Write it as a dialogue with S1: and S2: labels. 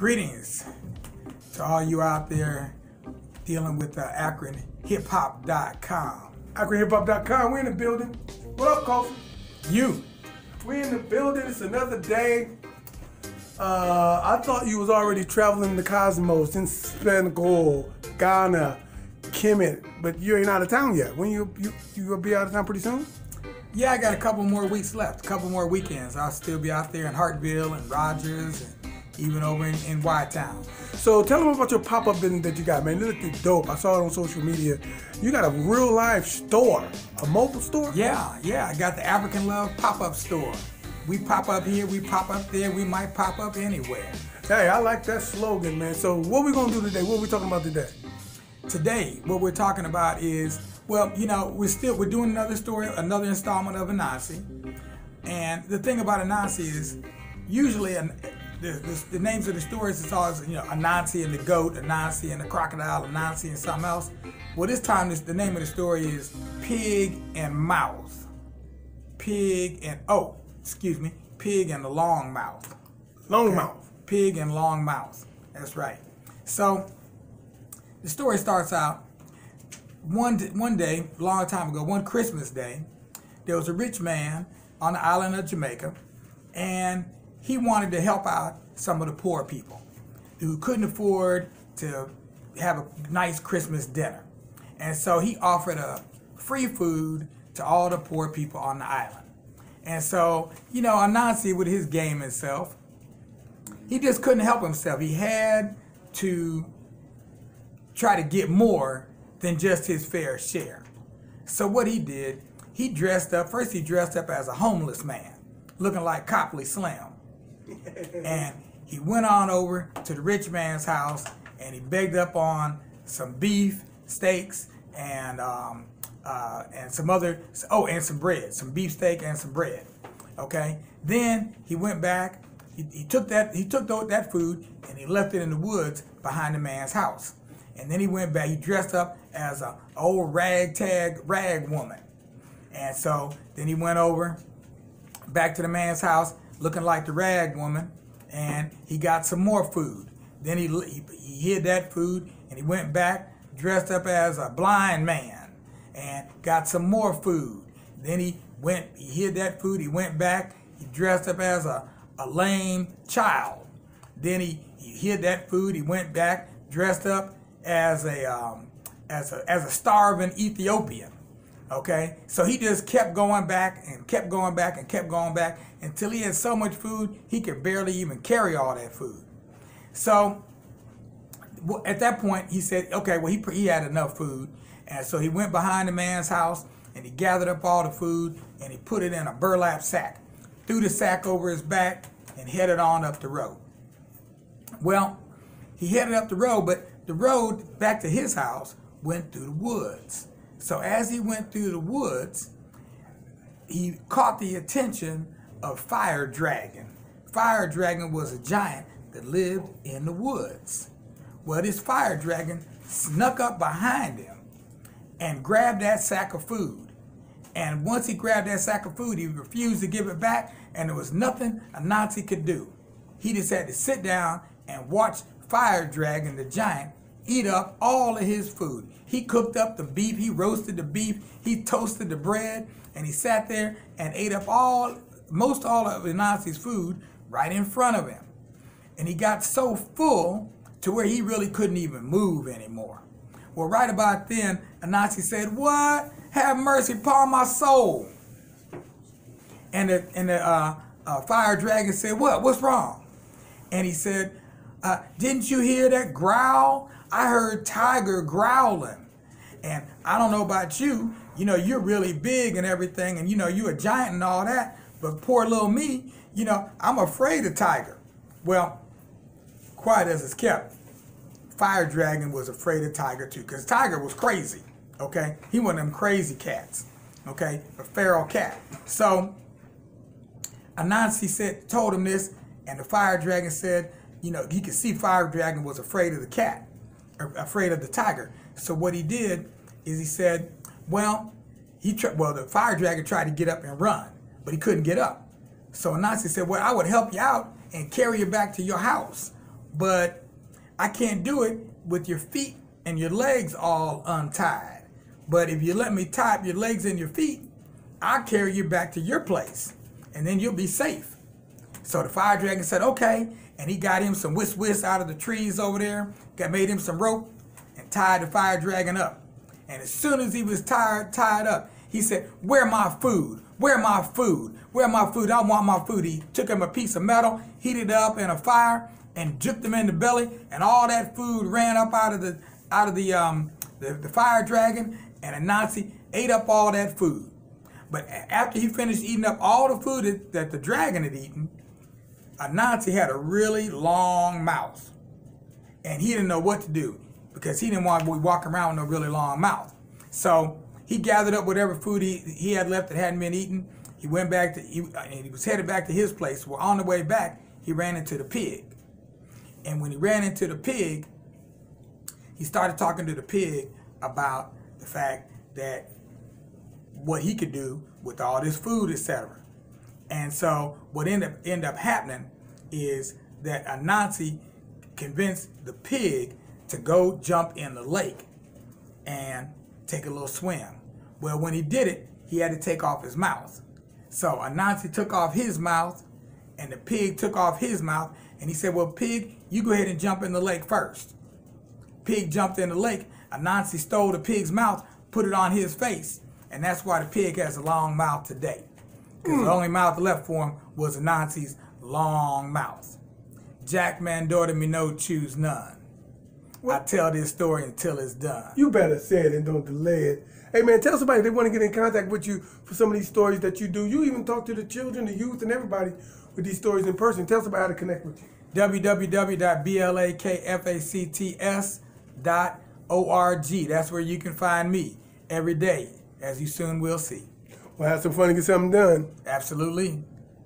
S1: Greetings to all you out there dealing with Akron hiphop.com. AkronHipHop.com, we're in the building. What up, Kofi? You. We in the building, it's another day. I thought you was already traveling the cosmos in Senegal, Ghana, Khemet, but you ain't out of town yet. When you gonna be out of town pretty soon?
S2: Yeah, I got a couple more weeks left, a couple more weekends. I'll still be out there in Hartville and Rogers and even over in Y-Town.
S1: So tell them about your pop-up business that you got, man. It looked dope. I saw it on social media. You got a real life store, a mobile store?
S2: Yeah, I got the African Love pop-up store. We pop up here, we pop up there, we might pop up anywhere.
S1: Hey, I like that slogan, man. So what we gonna do today? What are we talking about today?
S2: Today, what we're talking about is, well, you know, we're doing another story, another installment of Anansi. And the thing about Anansi is, usually the names of the stories is always, you know, Anansi and the goat, Anansi and the crocodile, Anansi and something else. Well, this time the name of the story is Pig and Mouth. Pig and the long mouth.
S1: Long mouth.
S2: Pig and long mouth. That's right. So the story starts out one day, a long time ago, one Christmas day, there was a rich man on the island of Jamaica, and he wanted to help out some of the poor people who couldn't afford to have a nice Christmas dinner. And so he offered free food to all the poor people on the island. And so, you know, Anansi, with his gaming self, he just couldn't help himself. He had to try to get more than just his fair share. So what he did, he dressed up as a homeless man, looking like Copley Slim. And he went on over to the rich man's house and he begged up on some beef, steaks, and some bread, some beefsteak and some bread. Okay. Then he went back. He took that food and he left it in the woods behind the man's house. And then he went back. He dressed up as an old rag woman. And so then he went over back to the man's house looking like the rag woman, and he got some more food. Then he hid that food and he went back dressed up as a blind man and got some more food. Then he hid that food, he went back, he dressed up as a lame child. Then he hid that food, he went back dressed up as a starving Ethiopian. Okay, so he just kept going back and kept going back and kept going back until he had so much food he could barely even carry all that food. So at that point he said, okay, well he had enough food, and so he went behind the man's house and he gathered up all the food and he put it in a burlap sack, threw the sack over his back, and headed on up the road. Well, he headed up the road, but the road back to his house went through the woods. So as he went through the woods, he caught the attention of Fire Dragon. Fire Dragon was a giant that lived in the woods. Well, this Fire Dragon snuck up behind him and grabbed that sack of food. And once he grabbed that sack of food, he refused to give it back, and there was nothing Anansi could do. He just had to sit down and watch Fire Dragon, the giant, eat up all of his food. He cooked up the beef, he roasted the beef, he toasted the bread, and he sat there and ate up most all of Anansi's food right in front of him. And he got so full to where he really couldn't even move anymore. Well, right about then, Anansi said, "What? Have mercy upon my soul." And the Fire Dragon said, "What's wrong?" And he said, "Didn't you hear that growl? I heard tiger growling. And I don't know about you, you know, you're really big and everything, and you know, you're a giant and all that, but poor little me, you know, I'm afraid of tiger." Well, quiet as it's kept, Fire Dragon was afraid of tiger too, because tiger was crazy, okay? He one of them crazy cats, okay? A feral cat. So Anansi told him this, and the Fire Dragon said, you know, he could see Fire Dragon was afraid of the cat, or afraid of the tiger. So what he did is he said, well, the Fire Dragon tried to get up and run, but he couldn't get up. So Anansi said, well, I would help you out and carry you back to your house. but I can't do it with your feet and your legs all untied. But if you let me tie up your legs and your feet, I'll carry you back to your place, and then you'll be safe. So the fire dragon said, okay, and he got him some whisk out of the trees over there, made him some rope, and tied the fire dragon up. And as soon as he was tied up, he said, where my food? Where my food? Where my food? I want my food. He took him a piece of metal, heated it up in a fire, and juked him in the belly, and all that food ran up out of the fire dragon, and Anansi ate up all that food. But after he finished eating up all the food that the dragon had eaten, Anansi had a really long mouth, and he didn't know what to do because he didn't want to be walking around with no really long mouth. So he gathered up whatever food he had left that hadn't been eaten. He went back he was headed back to his place. Well, on the way back, he ran into the pig. And when he ran into the pig, he started talking to the pig about the fact that what he could do with all this food, etc. And so what ended up happening is that Anansi convinced the pig to go jump in the lake and take a little swim. Well, when he did it, he had to take off his mouth. So Anansi took off his mouth, and the pig took off his mouth, and he said, well, pig, you go ahead and jump in the lake first. Pig jumped in the lake. Anansi stole the pig's mouth, put it on his face, and that's why the pig has a long mouth today. Because the only mouth left for him was Anansi's long mouth. Jack man, daughter, me no choose none. I tell this story until it's done.
S1: You better say it and don't delay it. Hey man, tell somebody if they want to get in contact with you for some of these stories that you do. You even talk to the children, the youth, and everybody with these stories in person. Tell somebody how to connect with you.
S2: www.blakfacts.org. That's where you can find me every day, as you soon will see.
S1: Well, have some fun and get something done.
S2: Absolutely.